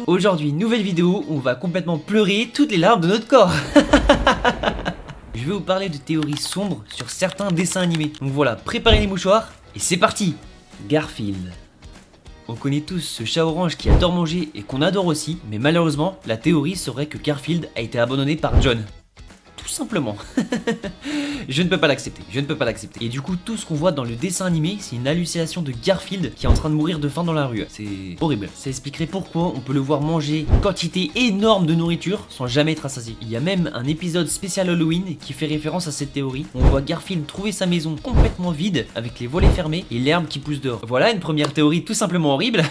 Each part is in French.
Aujourd'hui, nouvelle vidéo où on va complètement pleurer toutes les larmes de notre corps. Je vais vous parler de théories sombres sur certains dessins animés. Donc voilà, préparez les mouchoirs et c'est parti. Garfield. On connaît tous ce chat orange qui adore manger et qu'on adore aussi, mais malheureusement, la théorie serait que Garfield a été abandonné par John. Tout simplement. Je ne peux pas l'accepter, Et du coup, tout ce qu'on voit dans le dessin animé, c'est une hallucination de Garfield qui est en train de mourir de faim dans la rue. C'est horrible. Ça expliquerait pourquoi on peut le voir manger une quantité énorme de nourriture sans jamais être rassasié. Il y a même un épisode spécial Halloween qui fait référence à cette théorie. On voit Garfield trouver sa maison complètement vide avec les volets fermés et l'herbe qui pousse dehors. Voilà une première théorie tout simplement horrible.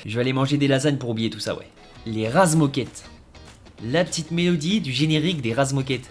Je vais aller manger des lasagnes pour oublier tout ça, ouais. Les Razmoquettes. La petite mélodie du générique des Razmoquettes.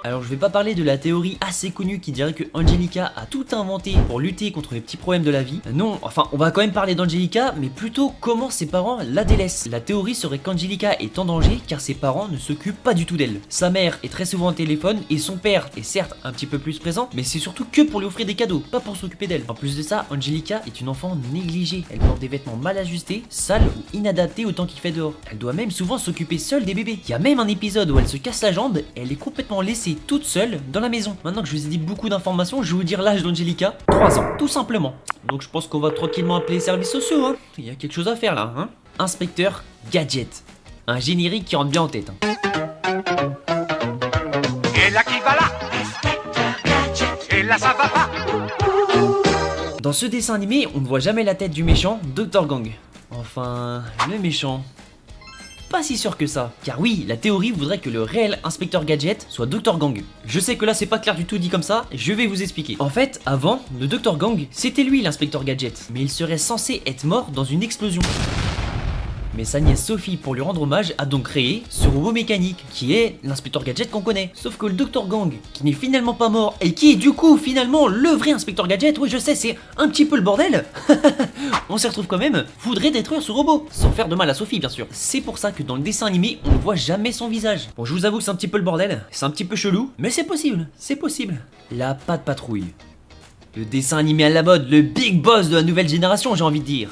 Alors je vais pas parler de la théorie assez connue qui dirait que Angelica a tout inventé pour lutter contre les petits problèmes de la vie. Non, enfin on va quand même parler d'Angelica, mais plutôt comment ses parents la délaissent. La théorie serait qu'Angelica est en danger car ses parents ne s'occupent pas du tout d'elle. Sa mère est très souvent au téléphone et son père est certes un petit peu plus présent, mais c'est surtout que pour lui offrir des cadeaux, pas pour s'occuper d'elle. En plus de ça, Angelica est une enfant négligée. Elle porte des vêtements mal ajustés, sales ou inadaptés au temps qu'il fait dehors. Elle doit même souvent s'occuper seule des bébés. Il y a même un épisode où elle se casse la jambe et elle est complètement laissée toute seule dans la maison. Maintenant que je vous ai dit beaucoup d'informations, je vais vous dire l'âge d'Angelica. 3 ans, tout simplement. Donc je pense qu'on va tranquillement appeler les services sociaux, hein. Il y a quelque chose à faire là, hein. Inspecteur Gadget. Un générique qui rentre bien en tête, hein. Et là qui va là. Et là ça va pas. Dans ce dessin animé, on ne voit jamais la tête du méchant, Dr Gang. Enfin, le méchant... Pas si sûr que ça, car oui, la théorie voudrait que le réel inspecteur Gadget soit Dr Gang. Je sais que là c'est pas clair du tout dit comme ça, je vais vous expliquer. En fait, avant, le Dr Gang, c'était lui l'inspecteur Gadget, mais il serait censé être mort dans une explosion. Mais sa nièce Sophie, pour lui rendre hommage, a donc créé ce robot mécanique, qui est l'inspecteur Gadget qu'on connaît. Sauf que le Dr Gang, qui n'est finalement pas mort, et qui est du coup finalement le vrai inspecteur Gadget, oui je sais, c'est un petit peu le bordel, on s'y retrouve quand même, voudrait détruire ce robot, sans faire de mal à Sophie bien sûr. C'est pour ça que dans le dessin animé, on ne voit jamais son visage. Bon, je vous avoue que c'est un petit peu le bordel, c'est un petit peu chelou, mais c'est possible, c'est possible. La Patte Patrouille. Le dessin animé à la mode, le big boss de la nouvelle génération, j'ai envie de dire.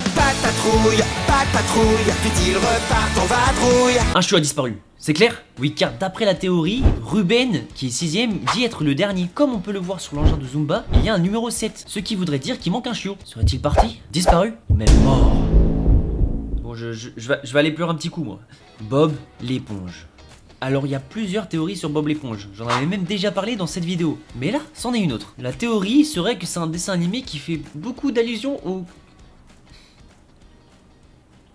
Patrouille, vite ils repartent en vadrouille. Un chiot a disparu, c'est clair? Oui, car d'après la théorie, Ruben, qui est 6ème, dit être le dernier. Comme on peut le voir sur l'engin de Zumba, il y a un numéro 7, ce qui voudrait dire qu'il manque un chiot. Serait-il parti? Disparu? Ou même mort? Bon, je vais aller pleurer un petit coup, moi. Bob l'éponge. Alors il y a plusieurs théories sur Bob l'éponge, j'en avais même déjà parlé dans cette vidéo, mais là, c'en est une autre. La théorie serait que c'est un dessin animé qui fait beaucoup d'allusions au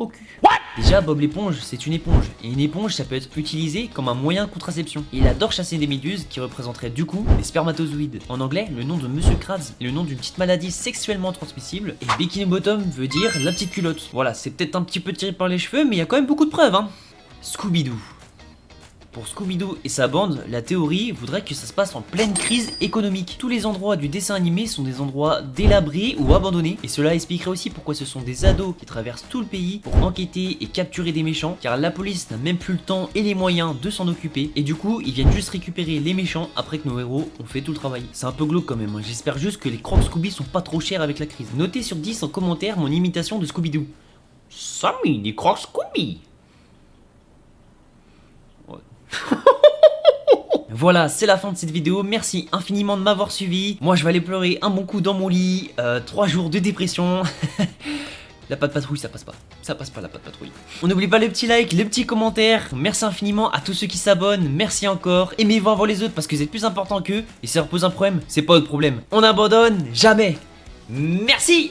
cul. What? Déjà, Bob l'éponge, c'est une éponge, et une éponge, ça peut être utilisé comme un moyen de contraception. Il adore chasser des méduses qui représenteraient du coup des spermatozoïdes. En anglais, le nom de Monsieur Krabs est le nom d'une petite maladie sexuellement transmissible, et Bikini Bottom veut dire la petite culotte. Voilà, c'est peut-être un petit peu tiré par les cheveux, mais il y a quand même beaucoup de preuves, hein. Scooby-Doo. Pour Scooby-Doo et sa bande, la théorie voudrait que ça se passe en pleine crise économique. Tous les endroits du dessin animé sont des endroits délabrés ou abandonnés, et cela expliquerait aussi pourquoi ce sont des ados qui traversent tout le pays pour enquêter et capturer des méchants, car la police n'a même plus le temps et les moyens de s'en occuper, et du coup ils viennent juste récupérer les méchants après que nos héros ont fait tout le travail. C'est un peu glauque quand même, hein. J'espère juste que les crocs Scooby sont pas trop chers avec la crise. Notez sur 10 en commentaire mon imitation de Scooby-Doo. Sammy, des crocs Scooby. Voilà, c'est la fin de cette vidéo, merci infiniment de m'avoir suivi. Moi je vais aller pleurer un bon coup dans mon lit, 3 jours de dépression. La Patte Patrouille ça passe pas la Patte Patrouille. On n'oublie pas le petit like, le petit commentaire. Merci infiniment à tous ceux qui s'abonnent, merci encore. Aimez-vous avant les autres parce que vous êtes plus important qu'eux. Et si ça leur pose un problème, c'est pas votre problème. On n'abandonne jamais. Merci.